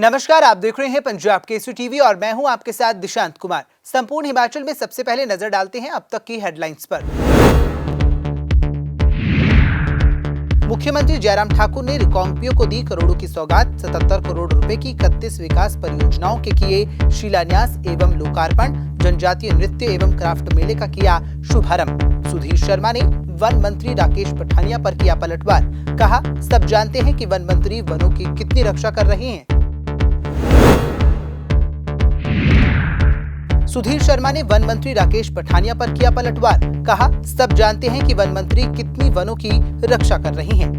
नमस्कार, आप देख रहे हैं पंजाब केसरी टीवी और मैं हूं आपके साथ दिशांत कुमार। संपूर्ण हिमाचल में सबसे पहले नजर डालते हैं अब तक की हेडलाइंस पर। मुख्यमंत्री जयराम ठाकुर ने रिकांगपिओ को दी करोड़ों की सौगात। 77 करोड़ रुपए की 31 विकास परियोजनाओं के किए शिलान्यास एवं लोकार्पण। जनजातीय नृत्य एवं क्राफ्ट मेले का किया शुभारंभ। सुधीर शर्मा ने वन मंत्री राकेश पठानिया पर किया पलटवार। कहा, सब जानते हैं कि वन मंत्री वनों की कितनी रक्षा कर रहे हैं। सुधीर शर्मा ने वन मंत्री राकेश पठानिया पर किया पलटवार। कहा, सब जानते हैं कि वन मंत्री कितनी वनों की रक्षा कर रही हैं।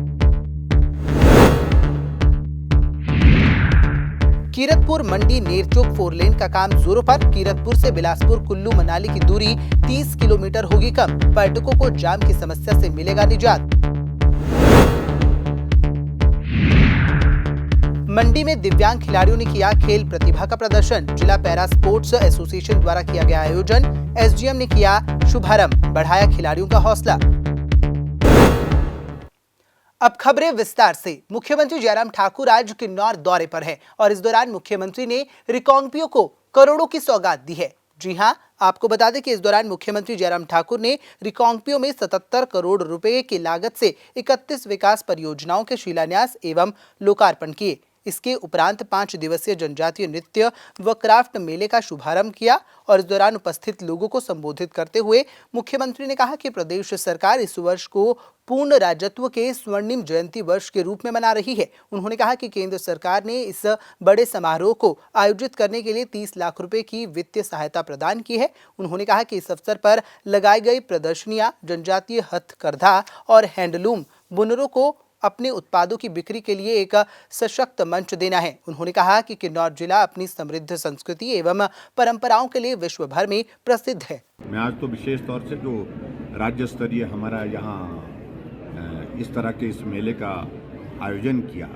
कीरतपुर मंडी नेरचोक 4 लेन का काम जोरों पर। कीरतपुर से बिलासपुर कुल्लू मनाली की दूरी 30 किलोमीटर होगी कम। पर्यटकों को जाम की समस्या से मिलेगा निजात। मंडी में दिव्यांग खिलाड़ियों ने किया खेल प्रतिभा का प्रदर्शन। जिला पैरा स्पोर्ट्स एसोसिएशन द्वारा किया गया आयोजन। एसडीएम ने किया शुभारंभ, बढ़ाया खिलाड़ियों का हौसला। अब खबरें विस्तार से। मुख्यमंत्री जयराम ठाकुर आज किन्नौर दौरे पर है और इस दौरान मुख्यमंत्री ने रिकांगपिओ को करोड़ों की सौगात दी है। जी हां, आपको बता दें कि इस दौरान मुख्यमंत्री जयराम ठाकुर ने रिकांगपिओ में 77 करोड़ रुपए की लागत से 31 विकास परियोजनाओं के शिलान्यास एवं लोकार्पण किए। इसके उपरांत 5 दिवसीय जनजातीय नृत्य व क्राफ्ट मेले का शुभारंभ किया और इस दौरान उपस्थित लोगों को संबोधित करते हुए मुख्यमंत्री ने कहा कि प्रदेश सरकार इस वर्ष को पूर्ण राज्यत्व के स्वर्णिम जयंती वर्ष के रूप में मना रही है। उन्होंने कहा कि केंद्र सरकार ने इस बड़े समारोह को आयोजित करने के लिए 30 लाख रुपए की वित्तीय सहायता प्रदान की है। उन्होंने कहा कि इस अवसर पर लगाई गई प्रदर्शनियां जनजातीय हथकरघा और हैंडलूम बुनरों को अपने उत्पादों की बिक्री के लिए एक सशक्त मंच देना है। उन्होंने कहा कि किन्नौर जिला अपनी समृद्ध संस्कृति एवं परंपराओं के लिए विश्व भर में प्रसिद्ध है। मैं आज तो विशेष तौर से जो राज्य स्तरीय हमारा यहाँ इस तरह के इस मेले का आयोजन किया,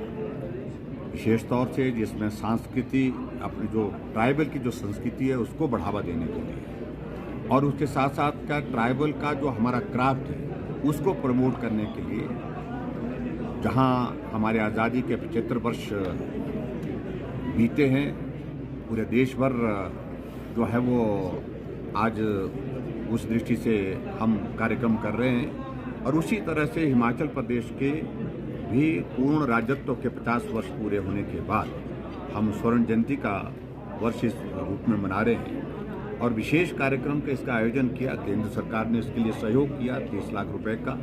विशेष तौर से जिसमें संस्कृति अपनी जो ट्राइबल की जो संस्कृति है उसको बढ़ावा देने के लिए और उसके साथ साथ का ट्राइबल का जो हमारा क्राफ्ट है उसको प्रमोट करने के लिए, जहाँ हमारे आज़ादी के 75 वर्ष बीते हैं, पूरे देश भर जो है वो आज उस दृष्टि से हम कार्यक्रम कर रहे हैं और उसी तरह से हिमाचल प्रदेश के भी पूर्ण राज्यत्व के 50 वर्ष पूरे होने के बाद हम स्वर्ण जयंती का वर्ष इस रूप में मना रहे हैं और विशेष कार्यक्रम का इसका आयोजन किया। केंद्र सरकार ने इसके लिए सहयोग किया 30 लाख रुपए का,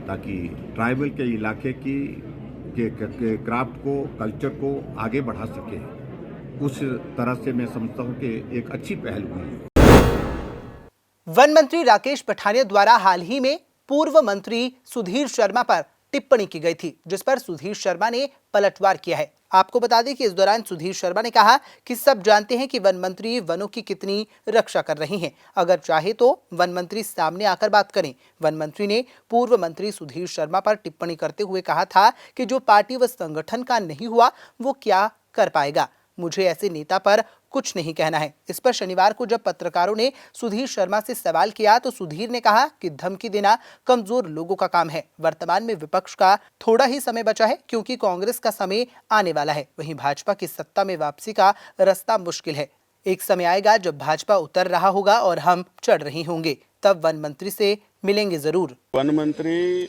ताकि ट्राइबल के इलाके के क्राफ्ट को, कल्चर को आगे बढ़ा सके। उस तरह से मैं समझता हूँ कि एक अच्छी पहल हुई। वन मंत्री राकेश पठानिया द्वारा हाल ही में पूर्व मंत्री सुधीर शर्मा पर टिप्पणी की गई थी, जिस पर सुधीर शर्मा ने पलटवार किया है। आपको बता दें कि इस दौरान सुधीर शर्मा ने कहा कि सब जानते हैं कि वन मंत्री वनों की कितनी रक्षा कर रही हैं। अगर चाहे तो वन मंत्री सामने आकर बात करें। वन मंत्री ने पूर्व मंत्री सुधीर शर्मा पर टिप्पणी करते हुए कहा था कि जो पार्टी व संगठन का नहीं हुआ वो क्या कर पाएगा। मुझे ऐसे नेता पर कुछ नहीं कहना है। इस पर शनिवार को जब पत्रकारों ने सुधीर शर्मा से सवाल किया तो सुधीर ने कहा कि धमकी देना कमजोर लोगों का काम है। वर्तमान में विपक्ष का थोड़ा ही समय बचा है क्योंकि कांग्रेस का समय आने वाला है। वहीं भाजपा की सत्ता में वापसी का रास्ता मुश्किल है। एक समय आएगा जब भाजपा उतर रहा होगा और हम चढ़ रहे होंगे, तब वन मंत्री से मिलेंगे जरूर। वन मंत्री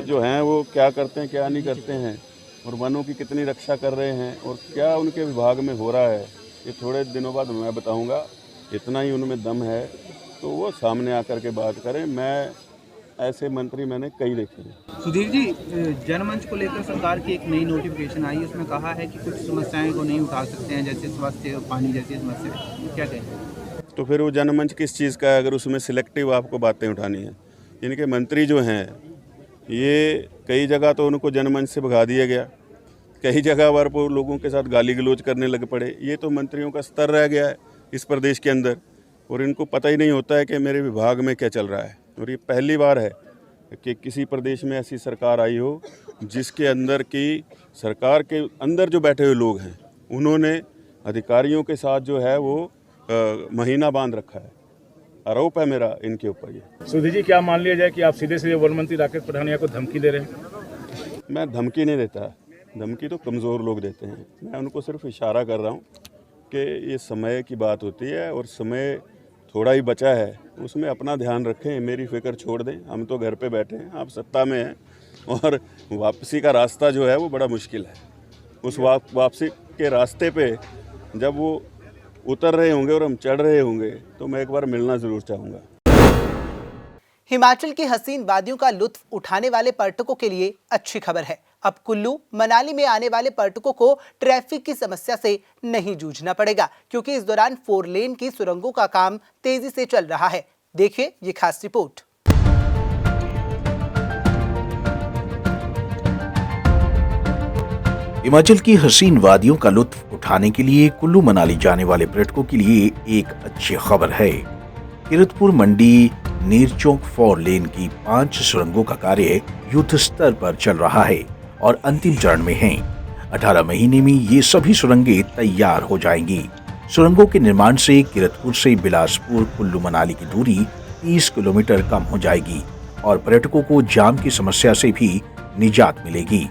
जो हैं वो क्या करते हैं, क्या नहीं करते हैं और वनों की कितनी रक्षा कर रहे हैं और क्या उनके विभाग में हो रहा है, ये थोड़े दिनों बाद मैं बताऊंगा। इतना ही उनमें दम है तो वो सामने आकर के बात करें। मैं ऐसे मंत्री मैंने कई देखे हैं। सुधीर जी, जनमंच को लेकर सरकार की एक नई नोटिफिकेशन आई, उसमें कहा है कि कुछ समस्याएं को नहीं उठा सकते हैं, जैसे स्वास्थ्य और पानी जैसी समस्या। क्या कहें? तो फिर वो जनमंच किस चीज़ का है अगर उसमें सिलेक्टिव आपको बातें उठानी है? इनके मंत्री जो हैं ये कई जगह तो उनको जनमंच से भगा दिया गया, कई जगह पर वो लोगों के साथ गाली गलौज करने लग पड़े। ये तो मंत्रियों का स्तर रह गया है इस प्रदेश के अंदर और इनको पता ही नहीं होता है कि मेरे विभाग में क्या चल रहा है। और ये पहली बार है कि किसी प्रदेश में ऐसी सरकार आई हो जिसके अंदर की सरकार के अंदर जो बैठे हुए लोग हैं उन्होंने अधिकारियों के साथ जो है वो महीना बांध रखा है। आरोप है मेरा इनके ऊपर। ये सुधीर जी, क्या मान लिया जाए कि आप सीधे सीधे वन मंत्री राकेश पठानिया को धमकी दे रहे हैं? मैं धमकी नहीं देता, धमकी तो कमज़ोर लोग देते हैं। मैं उनको सिर्फ इशारा कर रहा हूँ कि ये समय की बात होती है और समय थोड़ा ही बचा है, उसमें अपना ध्यान रखें, मेरी फिक्र छोड़ दें। हम तो घर पे बैठे हैं, आप सत्ता में हैं और वापसी का रास्ता जो है वो बड़ा मुश्किल है। उस वापसी के रास्ते पे जब वो उतर रहे होंगे और हम चढ़ रहे होंगे तो मैं एक बार मिलना ज़रूर चाहूँगा। हिमाचल की हसीन वादियों का लुत्फ उठाने वाले पर्यटकों के लिए अच्छी खबर है। अब कुल्लू मनाली में आने वाले पर्यटकों को ट्रैफिक की समस्या से नहीं जूझना पड़ेगा, क्योंकि इस दौरान 4 लेन की सुरंगों का काम तेजी से चल रहा है। देखिए ये खास रिपोर्ट। हिमाचल की हसीन वादियों का लुत्फ उठाने के लिए कुल्लू मनाली जाने वाले पर्यटकों के लिए एक अच्छी खबर है। कीरतपुर मंडी नीरचौक 4 लेन की 5 सुरंगों का कार्य युद्ध स्तर पर चल रहा है और अंतिम चरण में है। 18 महीने में ये सभी सुरंगें तैयार हो जाएंगी। सुरंगों के निर्माण से कीरतपुर से बिलासपुर कुल्लू मनाली की दूरी 30 किलोमीटर कम हो जाएगी और पर्यटकों को जाम की समस्या से भी निजात मिलेगी।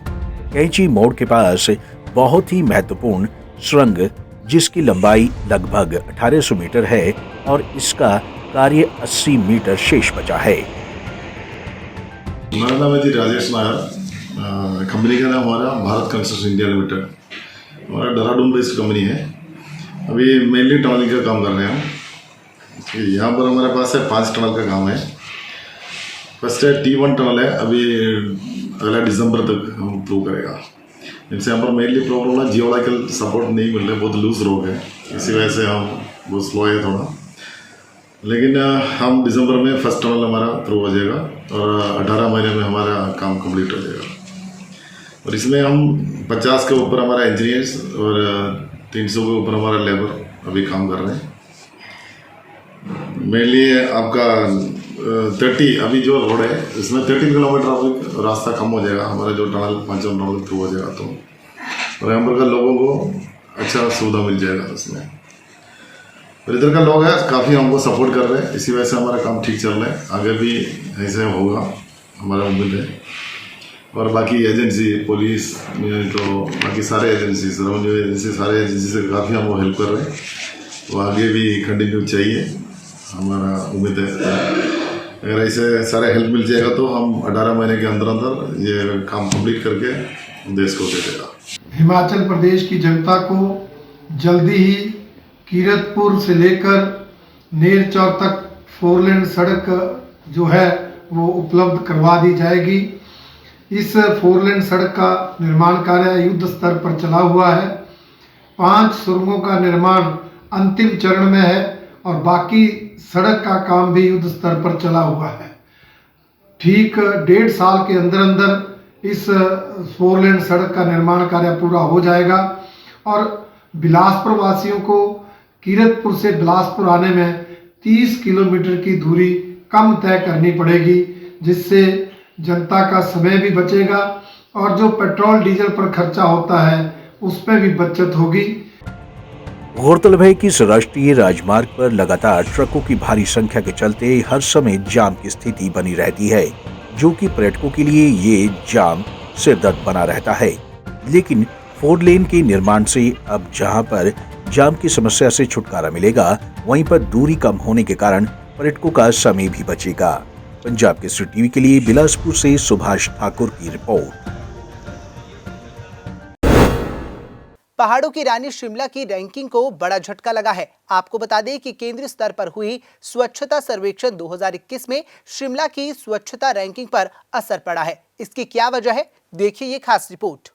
कैंची मोड़ के पास बहुत ही महत्वपूर्ण सुरंग, जिसकी लंबाई लगभग 1800 मीटर है और इसका कार्य 80 मीटर शेष बचा है। हमारा नाम है जी राजेश नायर। कंपनी का नाम हमारा भारत कंस्ट्रक्शन इंडिया लिमिटेड, हमारा देहरादून बेस्ड कंपनी है। अभी मेनली टनलिंग का काम कर रहे हैं। यहाँ पर हमारे पास है 5 टनल का काम है। फर्स्ट है T1 टनल है, अभी अगला दिसंबर तक हम प्रूव करेगा। इनसे यहाँ पर मेनली प्रॉब्लम है जियोलॉजिकल सपोर्ट नहीं मिल रहा, बहुत लूज रोड है, इसी वजह से हम बहुत स्लो है थोड़ा। लेकिन हम दिसंबर में फर्स्ट टनल हमारा थ्रू हो जाएगा और 18 महीने में हमारा काम कंप्लीट हो जाएगा। और इसमें हम 50 के ऊपर हमारा इंजीनियर्स और 300 के ऊपर हमारा लेबर अभी काम कर रहे हैं। मेनली आपका 30 अभी जो रोड है इसमें 13 किलोमीटर अभी रास्ता कम हो जाएगा हमारा, जो टनल 5 टनल थ्रू हो जाएगा तो, और यहाँ पर का लोगों को अच्छा सुविधा मिल जाएगा उसमें। और इधर का लोग है काफ़ी हमको सपोर्ट कर रहे हैं, इसी वजह से हमारा काम ठीक चल रहा है। आगे भी ऐसे होगा हमारा उम्मीद है। और बाकी एजेंसी पुलिस तो बाकी सारे एजेंसी रेवेन्यू एजेंसी सारे एजेंसी से काफ़ी हमको हेल्प कर रहे हैं, तो आगे भी कंटिन्यू चाहिए हमारा उम्मीद है। अगर ऐसे सारे हेल्प मिल जाएगा तो हम 18 महीने के अंदर अंदर ये काम कंप्लीट करके देश को दे देगा। हिमाचल प्रदेश की जनता को जल्दी ही कीरतपुर से लेकर नेरचौक तक 4 लेन सड़क जो है वो उपलब्ध करवा दी जाएगी। इस 4 लेन सड़क का निर्माण कार्य युद्ध स्तर पर चला हुआ है। 5 सुरंगों का निर्माण अंतिम चरण में है और बाकी सड़क का काम भी युद्ध स्तर पर चला हुआ है। ठीक 1.5 साल के अंदर अंदर इस 4 लेन सड़क का निर्माण कार्य पूरा हो जाएगा और बिलासपुर वासियों को कीरतपुर से बिलासपुर आने में 30 किलोमीटर की दूरी कम तय करनी पड़ेगी, जिससे जनता का समय भी बचेगा और जो पेट्रोल डीजल पर खर्चा होता है उस पर भी बचत होगी। गौरतलब है कि इस राष्ट्रीय राजमार्ग पर लगातार ट्रकों की भारी संख्या के चलते हर समय जाम की स्थिति बनी रहती है, जो कि पर्यटकों के लिए ये जाम सिरदर्द बना रहता है। लेकिन 4 लेन के निर्माण से अब जहां पर जाम की समस्या से छुटकारा मिलेगा, वहीं पर दूरी कम होने के कारण पर्यटकों का समय भी बचेगा। पंजाब केसरी टीवी के लिए बिलासपुर से सुभाष ठाकुर की रिपोर्ट। पहाड़ों की रानी शिमला की रैंकिंग को बड़ा झटका लगा है। आपको बता दें कि केंद्रीय स्तर पर हुई स्वच्छता सर्वेक्षण 2021 में शिमला की स्वच्छता रैंकिंग पर असर पड़ा है। इसकी क्या वजह है, देखिए ये खास रिपोर्ट।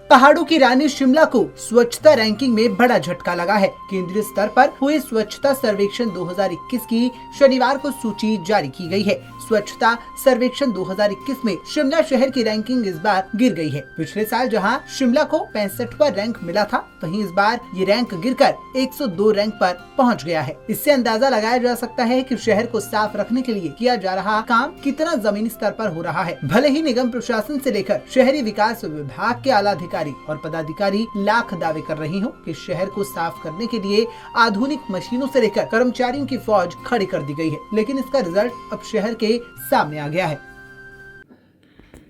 पहाड़ों की रानी शिमला को स्वच्छता रैंकिंग में बड़ा झटका लगा है। केंद्रीय स्तर पर हुए स्वच्छता सर्वेक्षण 2021 की शनिवार को सूची जारी की गई है। स्वच्छता सर्वेक्षण 2021 में शिमला शहर की रैंकिंग इस बार गिर गई है। पिछले साल जहां शिमला को 65वां रैंक मिला था, वहीं इस बार ये रैंक गिरकर 102 रैंक पर पहुंच गया है। इससे अंदाजा लगाया जा सकता है कि शहर को साफ रखने के लिए किया जा रहा काम कितना जमीनी स्तर पर हो रहा है। भले ही निगम प्रशासन से लेकर शहरी विकास विभाग के आला अधिकारी अधिकारी और पदाधिकारी लाख दावे कर रही हों कि शहर को साफ करने के लिए आधुनिक मशीनों से लेकर कर्मचारियों की फौज खड़ी कर दी गई है, लेकिन इसका रिजल्ट अब शहर के सामने आ गया है।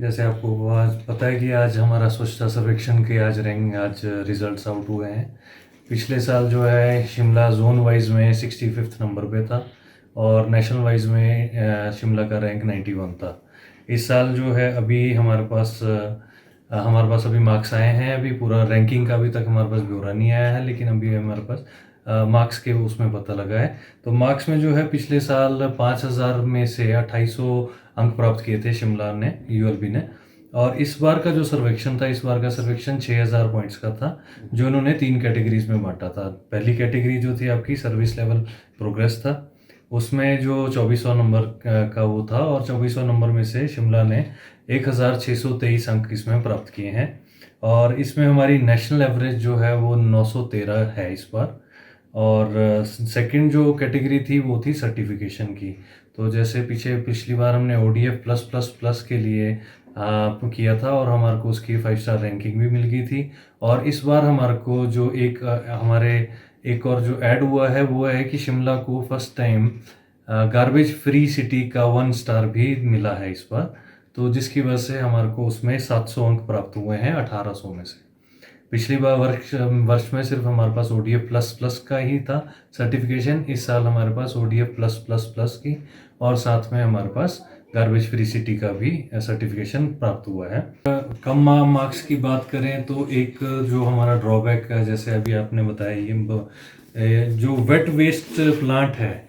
जैसे आपको आज पता है कि आज हमारा स्वच्छता सर्वेक्षण के आज रिजल्ट्स आउट हुए हैं। पिछले साल जो है शिमला जोन वाइज में 65 नंबर पे था और नेशनल वाइज में शिमला का रैंक 91 था। इस साल जो है अभी हमारे पास अभी मार्क्स आए हैं। अभी पूरा रैंकिंग का अभी तक हमारे पास ब्यौरा नहीं आया है, लेकिन अभी हमारे पास मार्क्स के उसमें पता लगा है। तो मार्क्स में जो है पिछले साल 5000 में से 2800 अंक प्राप्त किए थे शिमला ने, यूएलबी ने। और इस बार का जो सर्वेक्षण था, इस बार का सर्वेक्षण 6000 पॉइंट्स का था, जो इन्होंने 3 कैटेगरीज में बांटा था। पहली कैटेगरी जो थी आपकी सर्विस लेवल प्रोग्रेस था, उसमें जो 2400 नंबर का वो था, और 2400 नंबर में से शिमला ने 1623 अंक इसमें प्राप्त किए हैं। और इसमें हमारी नेशनल एवरेज जो है वो 913 है इस बार। और सेकंड जो कैटेगरी थी वो थी सर्टिफिकेशन की। तो जैसे पिछली बार हमने ODF प्लस के लिए किया था और हमारे को उसकी 5 स्टार रैंकिंग भी मिल गई थी। और इस बार हमारे को जो एक और जो ऐड हुआ है वो है कि शिमला को first time garbage free city का 1 स्टार भी मिला है इस बार। तो जिसकी वजह से हमारे को उसमें 700 अंक प्राप्त हुए हैं 1800 में से। पिछली बार वर्ष में सिर्फ हमारे पास ODF प्लस का ही था सर्टिफिकेशन। इस साल हमारे पास ODF प्लस की और साथ में हमारे पास गार्बेज फ्री सिटी का भी सर्टिफिकेशन प्राप्त हुआ है। कम मार्क्स की बात करें तो एक जो हमारा ड्रॉबैक है, जैसे अभी आपने बताया, ये जो वेट वेस्ट प्लांट है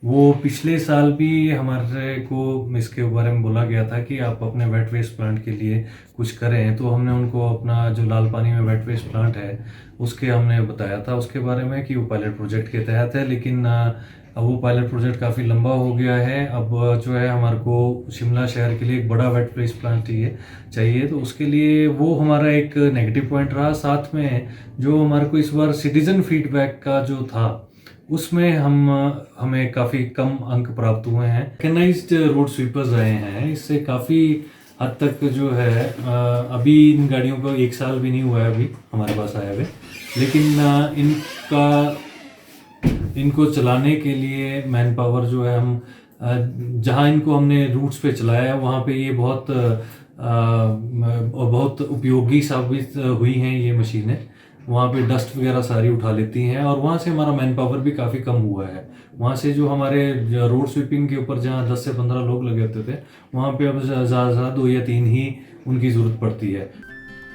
वो पिछले साल भी हमारे को इसके बारे में बोला गया था कि आप अपने वेट वेस्ट प्लांट के लिए कुछ करें। तो हमने उनको अपना जो लाल पानी में वेट वेस्ट प्लांट है उसके हमने बताया था उसके बारे में कि वो पायलट प्रोजेक्ट के तहत है, लेकिन अब वो पायलट प्रोजेक्ट काफ़ी लंबा हो गया है। अब जो है हमारे को शिमला शहर के लिए एक बड़ा वेट वेस्ट प्लांट चाहिए, तो उसके लिए वो हमारा एक नेगेटिव पॉइंट रहा। साथ में जो हमारे को इस बार सिटीजन फीडबैक का जो था उसमें हमें काफ़ी कम अंक प्राप्त हुए हैं। मैकेनाइज्ड रोड स्वीपर्स आए हैं, इससे काफ़ी हद तक जो है अभी इन गाड़ियों को 1 साल भी नहीं हुआ है अभी हमारे पास आए हुए, लेकिन इनको चलाने के लिए मैन पावर जो है हम जहाँ इनको हमने रूट्स पे चलाया है वहाँ पे ये बहुत उपयोगी साबित हुई हैं ये मशीनें। वहाँ पे डस्ट वगैरह सारी उठा लेती हैं और वहाँ से हमारा मैन पावर भी काफ़ी कम हुआ है। वहाँ से जो हमारे रोड स्वीपिंग के ऊपर जहाँ 10 से 15 लोग लगे होते थे, वहाँ पे अब ज़्यादा 2 या 3 ही उनकी ज़रूरत पड़ती है।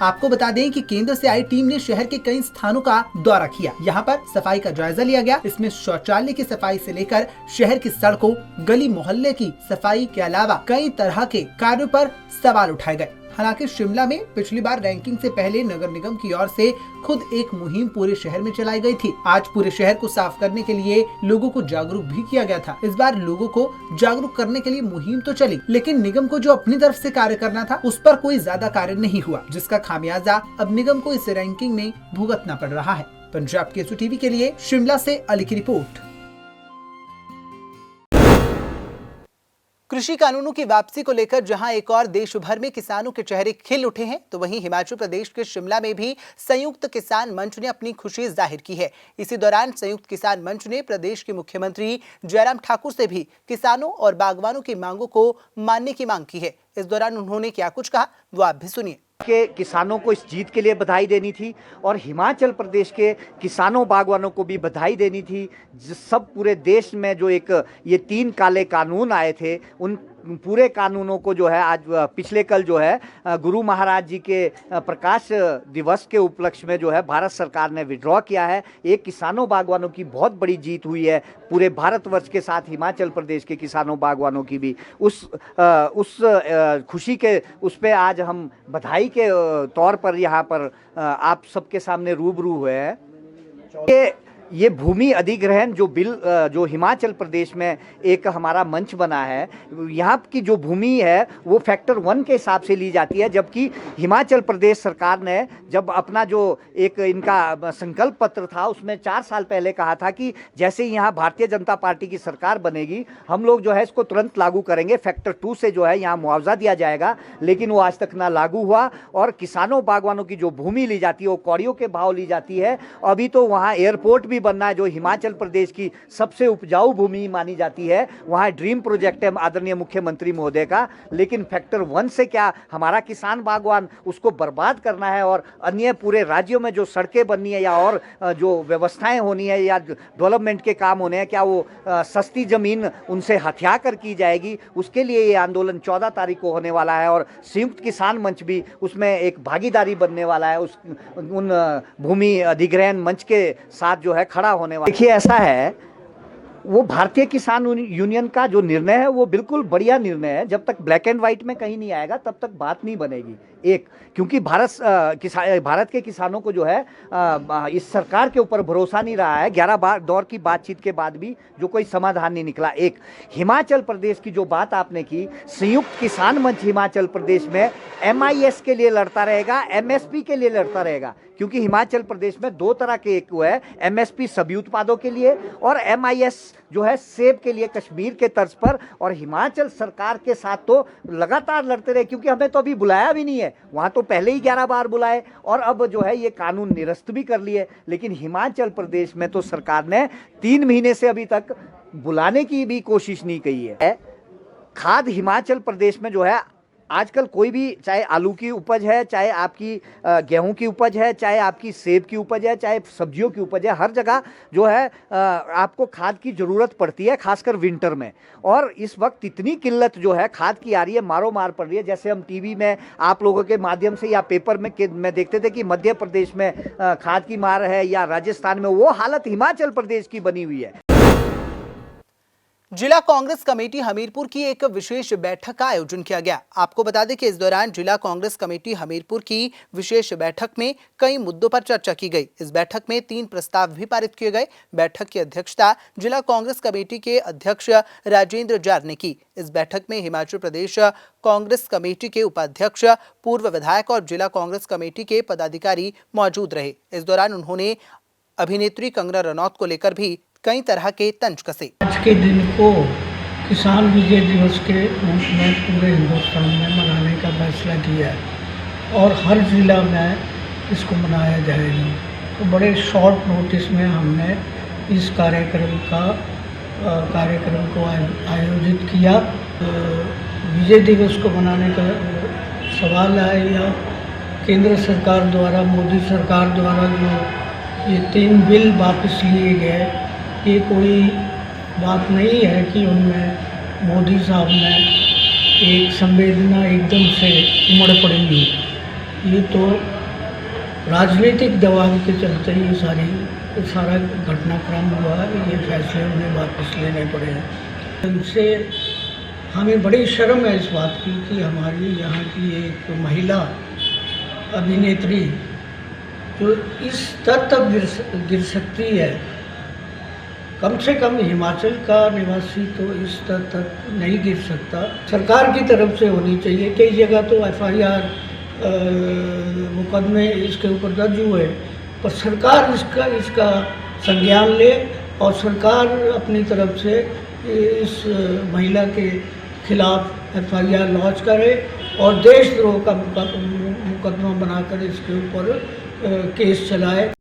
आपको बता दें कि केंद्र से आई टीम ने शहर के कई स्थानों का दौरा किया। यहाँ पर सफाई का जायजा लिया गया। इसमें शौचालय की सफाई से लेकर शहर की सड़कों, गली मोहल्ले की सफाई के अलावा कई तरह के कार्यों पर सवाल उठाए गए। हालांकि शिमला में पिछली बार रैंकिंग से पहले नगर निगम की ओर से खुद एक मुहिम पूरे शहर में चलाई गई थी। आज पूरे शहर को साफ करने के लिए लोगों को जागरूक भी किया गया था। इस बार लोगों को जागरूक करने के लिए मुहिम तो चली, लेकिन निगम को जो अपनी तरफ से कार्य करना था उस पर कोई ज्यादा कार्य नहीं हुआ, जिसका खामियाजा अब निगम को इस रैंकिंग में भुगतना पड़ रहा है। पंजाब केसरी टीवी के लिए शिमला से अली की रिपोर्ट। कृषि कानूनों की वापसी को लेकर जहां एक और देश भर में किसानों के चेहरे खिल उठे हैं, तो वहीं हिमाचल प्रदेश के शिमला में भी संयुक्त किसान मंच ने अपनी खुशी जाहिर की है। इसी दौरान संयुक्त किसान मंच ने प्रदेश के मुख्यमंत्री जयराम ठाकुर से भी किसानों और बागवानों की मांगों को मानने की मांग की है। इस दौरान उन्होंने क्या कुछ कहा वो आप भी सुनिए। के किसानों को इस जीत के लिए बधाई देनी थी और हिमाचल प्रदेश के किसानों बागवानों को भी बधाई देनी थी। सब पूरे देश में जो एक ये 3 काले कानून आए थे, उन पूरे कानूनों को जो है आज पिछले कल जो है गुरु महाराज जी के प्रकाश दिवस के उपलक्ष्य में जो है भारत सरकार ने विड्रॉ किया है। एक किसानों बागवानों की बहुत बड़ी जीत हुई है। पूरे भारतवर्ष के साथ हिमाचल प्रदेश के किसानों बागवानों की भी उस खुशी के उस पे आज हम बधाई के तौर पर यहाँ पर आप सबके सामने रूबरू हुए हैं। ये ये भूमि अधिग्रहण जो बिल जो हिमाचल प्रदेश में एक हमारा मंच बना है, यहाँ की जो भूमि है वो फैक्टर 1 के हिसाब से ली जाती है, जबकि हिमाचल प्रदेश सरकार ने जब अपना जो एक इनका संकल्प पत्र था उसमें 4 साल पहले कहा था कि जैसे ही यहाँ भारतीय जनता पार्टी की सरकार बनेगी हम लोग जो है इसको तुरंत लागू करेंगे, फैक्टर 2 से जो है यहाँ मुआवजा दिया जाएगा, लेकिन वो आज तक ना लागू हुआ। और किसानों बागवानों की जो भूमि ली जाती है वो कौड़ियों के भाव ली जाती है। अभी तो वहाँ एयरपोर्ट भी बनना है जो हिमाचल प्रदेश की सबसे उपजाऊ भूमि मानी जाती है, वहाँ ड्रीम प्रोजेक्ट है आदरणीय मुख्यमंत्री महोदय का, लेकिन फैक्टर 1 से क्या हमारा किसान बागवान उसको बर्बाद करना है और अन्य पूरे राज्यों में जो सड़कें बननी है या और जो व्यवस्थाएं होनी है या डेवलपमेंट के काम होने हैं, क्या वो सस्ती ज़मीन उनसे हथिया कर की जाएगी? उसके लिए ये आंदोलन 14 तारीख को होने वाला है और संयुक्त किसान मंच भी उसमें एक भागीदारी बनने वाला है, उन भूमि अधिग्रहण मंच के साथ जो है खड़ा होने वाला। देखिए ऐसा है, वो भारतीय किसान यूनियन का जो निर्णय है वो बिल्कुल बढ़िया निर्णय है। जब तक ब्लैक एंड व्हाइट में कहीं नहीं आएगा तब तक बात नहीं बनेगी। एक क्योंकि भारत के किसानों को जो है इस सरकार के ऊपर भरोसा नहीं रहा है। 11 दौर की बातचीत के बाद भी जो कोई समाधान नहीं निकला। एक हिमाचल प्रदेश की जो बात आपने की, संयुक्त किसान मंच हिमाचल प्रदेश में MIS के लिए लड़ता रहेगा, MSP के लिए लड़ता रहेगा, क्योंकि हिमाचल प्रदेश में 2 तरह के एक है, MSP सभी उत्पादों के लिए और MIS जो है सेब के लिए कश्मीर के तर्ज पर। और हिमाचल सरकार के साथ तो लगातार लड़ते रहे, क्योंकि हमें तो अभी बुलाया भी नहीं है, वहाँ तो पहले ही 11 बार बुलाए और अब जो है ये कानून निरस्त भी कर लिए। लेकिन हिमाचल प्रदेश में तो सरकार ने 3 महीने से अभी तक बुलाने की भी कोशिश नहीं की है। खाद हिमाचल प्रदेश में जो है आजकल कोई भी, चाहे आलू की उपज है, चाहे आपकी गेहूं की उपज है, चाहे आपकी सेब की उपज है, चाहे सब्जियों की उपज है, हर जगह जो है आपको खाद की ज़रूरत पड़ती है, खासकर विंटर में। और इस वक्त इतनी किल्लत जो है खाद की आ रही है, मारो मार पड़ रही है। जैसे हम टीवी में आप लोगों के माध्यम से या पेपर में देखते थे कि मध्य प्रदेश में खाद की मार है या राजस्थान में, वो हालत हिमाचल प्रदेश की बनी हुई है। जिला कांग्रेस कमेटी हमीरपुर की एक विशेष बैठक का आयोजन किया गया। आपको बता दें कि इस दौरान जिला कांग्रेस कमेटी हमीरपुर की विशेष बैठक में कई मुद्दों पर चर्चा की गई। इस बैठक में 3 प्रस्ताव भी पारित किए गए। बैठक की अध्यक्षता जिला कांग्रेस कमेटी के अध्यक्ष राजेंद्र जार ने की। इस बैठक में हिमाचल प्रदेश कांग्रेस कमेटी के उपाध्यक्ष, पूर्व विधायक और जिला कांग्रेस कमेटी के पदाधिकारी मौजूद रहे। इस दौरान उन्होंने अभिनेत्री कंगना रनौत को लेकर भी कई तरह के तंज कसे। आज के दिन को किसान विजय दिवस के रूप में पूरे हिंदुस्तान में मनाने का फैसला किया है और हर जिला में इसको मनाया जाएगा। तो बड़े शॉर्ट नोटिस में हमने इस कार्यक्रम को आयोजित किया। विजय दिवस को मनाने का सवाल है या केंद्र सरकार द्वारा, मोदी सरकार द्वारा जो ये 3 बिल वापस लिए गए, ये कोई बात नहीं है कि उनमें मोदी साहब ने एक संवेदना एकदम से उमड़ पड़ेगी। ये तो राजनीतिक दबाव के चलते ये सारा घटनाक्रम हुआ है। ये फैसले उन्हें वापस लेने पड़े हैं। उनसे हमें बड़ी शर्म है इस बात की कि हमारी यहाँ की एक महिला अभिनेत्री जो इस स्तर तक गिर सकती है। कम से कम हिमाचल का निवासी तो इस स्तर तक नहीं गिर सकता। सरकार की तरफ से होनी चाहिए। कई जगह तो FIR मुकदमे इसके ऊपर दर्ज हुए, पर सरकार इसका संज्ञान ले और सरकार अपनी तरफ से इस महिला के खिलाफ FIR लॉन्च करे और देशद्रोह का मुकदमा बनाकर इसके ऊपर केस चलाए।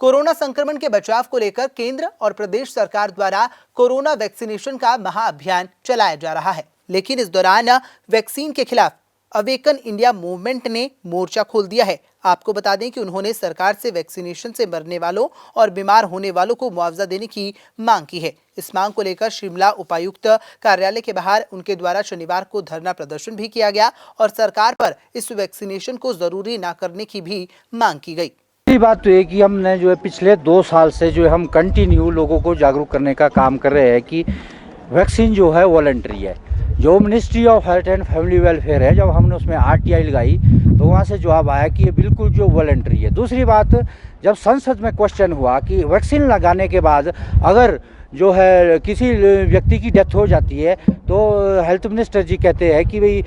कोरोना संक्रमण के बचाव को लेकर केंद्र और प्रदेश सरकार द्वारा कोरोना वैक्सीनेशन का महाअभियान चलाया जा रहा है, लेकिन इस दौरान वैक्सीन के खिलाफ अवेकन इंडिया मूवमेंट ने मोर्चा खोल दिया है। आपको बता दें कि उन्होंने सरकार से वैक्सीनेशन से मरने वालों और बीमार होने वालों को मुआवजा देने की मांग की है। इस मांग को लेकर शिमला उपायुक्त कार्यालय के बाहर उनके द्वारा शनिवार को धरना प्रदर्शन भी किया गया और सरकार पर इस वैक्सीनेशन को जरूरी न करने की भी मांग की गई। बात तो है कि हमने जो है पिछले 2 साल से जो है हम कंटिन्यू लोगों को जागरूक करने का काम कर रहे हैं कि वैक्सीन जो है वॉलंटरी है। जो ministry of health and family welfare है, जब हमने उसमें RTI लगाई तो वहाँ से जवाब आया कि ये बिल्कुल जो वॉलंटरी है। दूसरी बात, जब संसद में क्वेश्चन हुआ कि वैक्सीन लगाने के बाद अगर जो है किसी व्यक्ति की डेथ हो जाती है तो हेल्थ मिनिस्टर जी कहते हैं कि भाई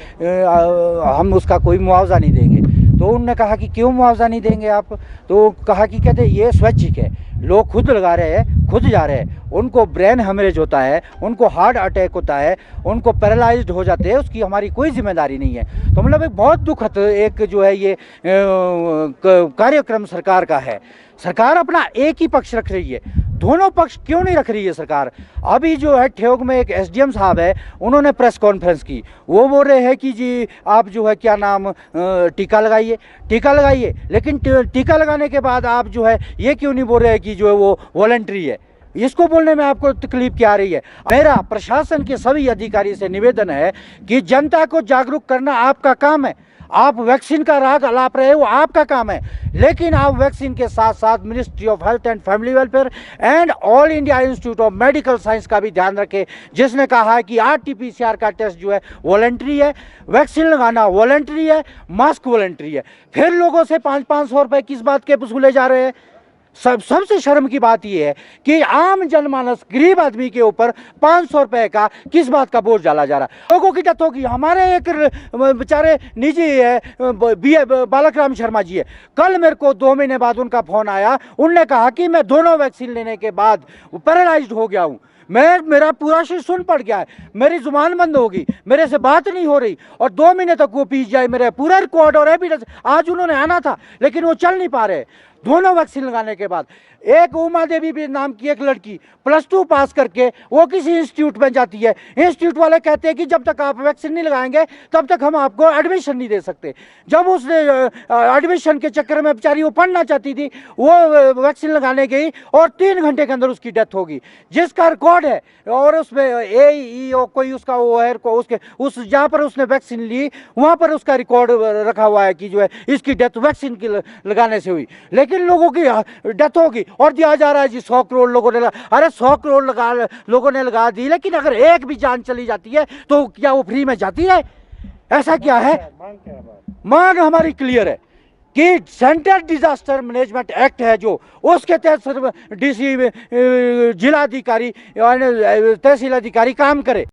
हम उसका कोई मुआवजा नहीं देंगे। तो उन्होंने कहा कि क्यों मुआवजा नहीं देंगे आप? तो कहा कि कहते ये स्वैच्छिक है, लोग खुद लगा रहे हैं, खुद जा रहे हैं, उनको ब्रेन हेमरेज होता है, उनको हार्ट अटैक होता है, उनको पैरालाइज्ड हो जाते हैं, उसकी हमारी कोई जिम्मेदारी नहीं है। तो मतलब एक बहुत दुखद एक जो है ये कार्यक्रम सरकार का है। सरकार अपना एक ही पक्ष रख रही है, दोनों पक्ष क्यों नहीं रख रही है सरकार? अभी जो है ठेयोग में एक SDM साहब है, उन्होंने प्रेस कॉन्फ्रेंस की, वो बोल रहे हैं कि जी आप जो है क्या नाम टीका लगाइए, लेकिन टीका लगाने के बाद आप जो है ये क्यों नहीं बोल रहे हैं कि जो है वो वॉलंटरी है? इसको बोलने में आपको तकलीफ क्या आ रही है? मेरा प्रशासन के सभी अधिकारी से निवेदन है कि जनता को जागरूक करना आपका काम है। आप वैक्सीन का राग अलाप रहे हो, आपका काम है, लेकिन आप वैक्सीन के साथ साथ ministry of health and family welfare and all India institute of medical science का भी ध्यान रखें, जिसने कहा है कि RT-PCR का टेस्ट जो है वॉलंटरी है, वैक्सीन लगाना वॉलंटरी है, मास्क वॉलंटरी है। फिर लोगों से 500-500 रुपए किस बात के वसूले जा रहे हैं? सबसे शर्म की बात यह है कि आम जनमानस गरीब आदमी के ऊपर 500 रुपए का किस बात का बोझ डाला जा रहा है। लोगों की डेथ होगी। हमारे एक बेचारे निजी है बालक राम शर्मा जी है, कल मेरे को 2 महीने बाद उनका फोन आया, उनने कहा कि मैं दोनों वैक्सीन लेने के बाद पैरालाइज्ड हो गया हूँ, मेरा पूरा शरीर सुन पड़ गया है, मेरी जुबान बंद होगी, मेरे से बात नहीं हो रही, और 2 महीने तक वो पीस जाए मेरे पूरा रिकॉर्ड और एविडेंस। आज उन्होंने आना था लेकिन वो चल नहीं पा रहे दोनों वैक्सीन लगाने के बाद। एक उमा देवी भी नाम की एक लड़की +2 पास करके वो किसी इंस्टीट्यूट में जाती है, इंस्टीट्यूट वाले कहते हैं कि जब तक आप वैक्सीन नहीं लगाएंगे तब तक हम आपको एडमिशन नहीं दे सकते। जब उसने एडमिशन के चक्कर में बेचारी वो पढ़ना चाहती थी, वो वैक्सीन लगाने गई और 3 घंटे के अंदर उसकी डेथ होगी, जिसका रिकॉर्ड है। और उसमें AEO कोई उसका वो है, उसके उस जहाँ पर उसने वैक्सीन ली वहाँ पर उसका रिकॉर्ड रखा हुआ है कि जो है इसकी डेथ वैक्सीन की लगाने से हुई, लेकिन लोगों की डेथ होगी और दिया जा रहा है जी 100 करोड़ लोगों ने अरे 100 करोड़ लोगों ने लगा दी, लेकिन अगर एक भी जान चली जाती है तो क्या वो फ्री में जाती है? ऐसा क्या है? मांग हमारी क्लियर है कि सेंट्रल डिजास्टर मैनेजमेंट एक्ट है जो, उसके तहत DC जिलाधिकारी तहसील अधिकारी काम करे।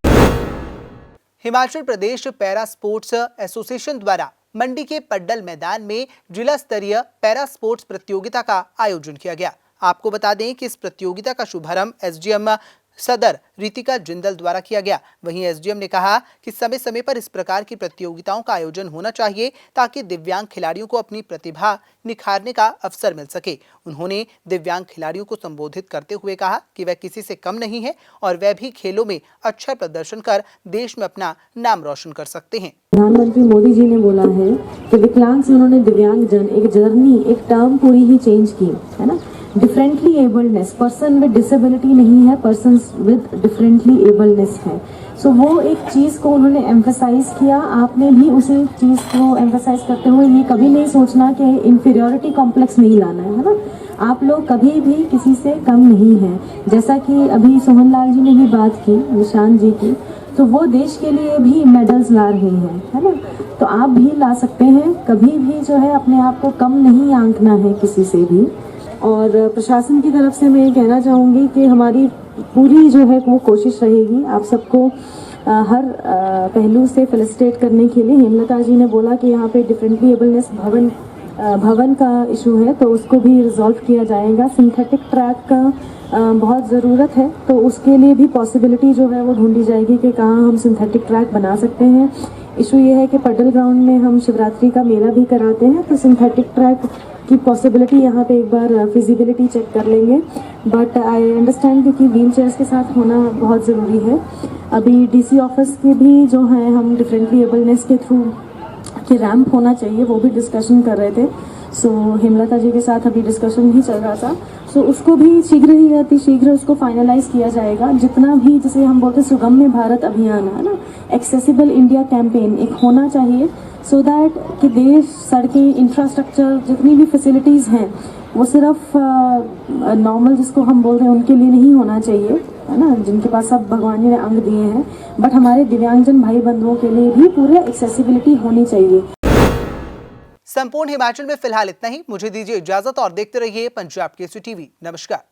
Himachal Pradesh para sports association द्वारा मंडी के पड्डल मैदान में जिला स्तरीय पैरा स्पोर्ट्स प्रतियोगिता का आयोजन किया गया। आपको बता दें कि इस प्रतियोगिता का शुभारंभ SDM सदर रितिका जिंदल द्वारा किया गया। वहीं SDM ने कहा कि समय समय पर इस प्रकार की प्रतियोगिताओं का आयोजन होना चाहिए ताकि दिव्यांग खिलाड़ियों को अपनी प्रतिभा निखारने का अवसर मिल सके। उन्होंने दिव्यांग खिलाड़ियों को संबोधित करते हुए कहा कि वह किसी से कम नहीं है और वह भी खेलों में अच्छा प्रदर्शन कर देश में अपना नाम रोशन कर सकते हैं। प्रधानमंत्री मोदी जी ने बोला है कि विकलांग से उन्होंने दिव्यांग जन एक जर्नी, एक टर्म पूरी ही चेंज की है ना। डिफरेंटली एबल्डनेस, पर्सन विद डिसेबिलिटी नहीं है, पर्सन विद डिफरेंटली एबल्डनेस है। सो वो एक चीज़ को उन्होंने एम्फेसाइज किया। आपने भी उसी चीज़ को एम्फेसाइज करते हुए ये कभी नहीं सोचना कि इंफीरियरिटी कॉम्प्लेक्स नहीं लाना है ना। आप लोग कभी भी किसी से कम नहीं हैं। जैसा कि अभी सोहन लाल जी ने भी बात की, निशान जी की, तो वो देश के लिए भी मेडल्स ला रहे हैं है ना। तो आप भी ला सकते हैं, कभी भी जो है अपने आप को कम नहीं आंकना है किसी से भी। और प्रशासन की तरफ से मैं ये कहना चाहूँगी कि हमारी पूरी जो है वो कोशिश रहेगी आप सबको हर पहलू से फेलिसिटेट करने के लिए। हेमलता जी ने बोला कि यहाँ पे डिफरेंटली एबलनेस भवन का इशू है तो उसको भी रिजॉल्व किया जाएगा। सिंथेटिक ट्रैक का बहुत ज़रूरत है तो उसके लिए भी पॉसिबिलिटी जो है वो ढूंढी जाएगी कि कहाँ हम सिंथेटिक ट्रैक बना सकते हैं। इशू ये है कि पड्डल ग्राउंड में हम शिवरात्रि का मेला भी कराते हैं तो सिंथेटिक ट्रैक की पॉसिबिलिटी यहाँ पे एक बार फिजिबिलिटी चेक कर लेंगे। बट आई अंडरस्टैंड कि व्हील चेयर्स के साथ होना बहुत ज़रूरी है। अभी DC ऑफिस के भी जो है हम डिफरेंटली एबलनेस के थ्रू कि रैंप होना चाहिए वो भी डिस्कशन कर रहे थे। सो हेमलता जी के साथ अभी डिस्कशन भी चल रहा था। सो उसको भी शीघ्र ही अति शीघ्र उसको फाइनलाइज किया जाएगा। जितना भी जैसे हम बोलते सुगम्य भारत अभियान है ना, एक्सेसिबल इंडिया कैंपेन एक होना चाहिए सो दैट कि देश, सड़कें, इंफ्रास्ट्रक्चर, जितनी भी फैसिलिटीज़ हैं वो सिर्फ नॉर्मल जिसको हम बोल रहे हैं उनके लिए नहीं होना चाहिए, है ना, जिनके पास सब भगवान ने अंग दिए हैं, बट हमारे दिव्यांगजन भाई बंधुओं के लिए भी पूरे एक्सेसिबिलिटी होनी चाहिए। संपूर्ण हिमाचल में फिलहाल इतना ही। मुझे दीजिए इजाजत और देखते रहिए पंजाब केसरी टीवी। नमस्कार।